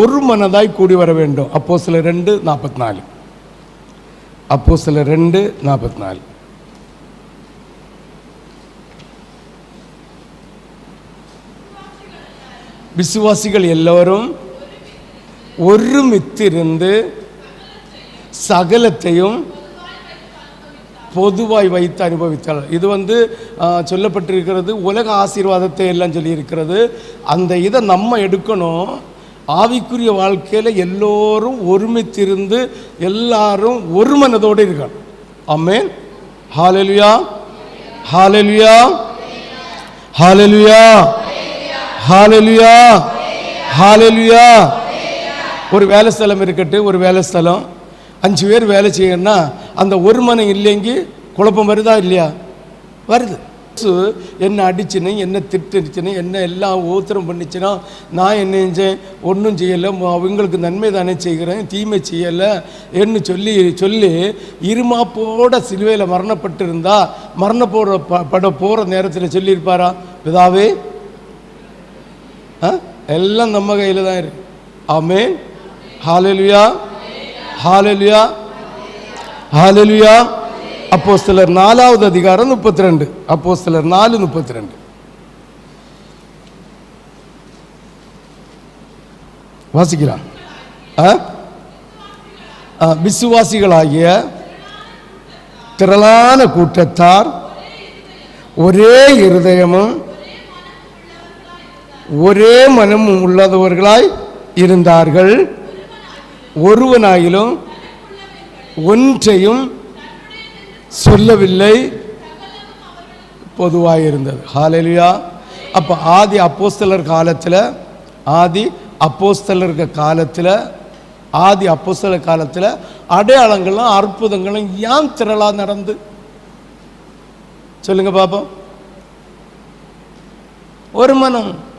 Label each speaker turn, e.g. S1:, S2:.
S1: ஒரு மனதாய் கூடி வர வேண்டும். அப்போஸ்தலர் 2:44. அப்போஸ்தலர் 2:44. விசுவாசிகள் எல்லோரும் ஒருமித்திருந்து சகலத்தையும் பொதுவாய் வைத்து அனுபவித்தார். இது சொல்லப்பட்டிருக்கிறது. உலக ஆசீர்வாதத்தை எல்லாம் சொல்லியிருக்கிறது. அந்த இதை நம்ம எடுக்கணும். ஆவிக்குரிய வாழ்க்கையில் எல்லோரும் ஒருமித்திருந்து எல்லாரும் ஒரு மனதோடு இருக்கணும். ஆமென். ஹல்லேலூயா, ஹல்லேலூயா, ஹல்லேலூயா, ஹல்லேலூயா, ஹல்லேலூயா. ஒரு வேலை ஸ்தலம் இருக்கட்டும். ஒரு வேலை ஸ்தலம் 5 பேர் வேலை செய்யணும்னா அந்த ஒரு மனம் இல்லைங்க குழப்பம் வருதா இல்லையா? வருது. என்ன அடிச்சுன்னு, என்ன திட்டுச்சுன்னு, என்ன எல்லாம் ஓத்திரம் பண்ணிச்சுன்னா நான் என்ன செஞ்சேன்? ஒன்றும் செய்யலை, அவங்களுக்கு நன்மை தானே செய்கிறேன், தீமை செய்யலை என்று சொல்லி சொல்லி இருமாப்போட சிலுவையில் மரணப்பட்டிருந்தா போகிற நேரத்தில் சொல்லியிருப்பாரா? பிதாவே எல்லாம் நம்ம கையில் தான் இருக்கு. ஆமென். ஹல்லேலூயா, ஹல்லேலூயா, ஹல்லேலூயா. அப்போஸ்தலர் 4:32. அப்போஸ்தலர் 4:32. வாசிக்கலாம். விசுவாசிகளாகிய திரளான கூட்டத்தார் ஒரே இருதயமும் ஒரே மனமும் உள்ளவர்களாய் இருந்தார்கள். ஒருவனாயிலும் ஒன்றையும் சொல்லவில்லை, பொதுவாக இருந்தது. ஹல்லேலூயா. அப்போ ஆதி அப்போஸ்தலர் காலத்தில் அடையாளங்களும் அற்புதங்களும் ஏன் திரளா நடந்து? சொல்லுங்க பாப்போம். ஒரு மனம்.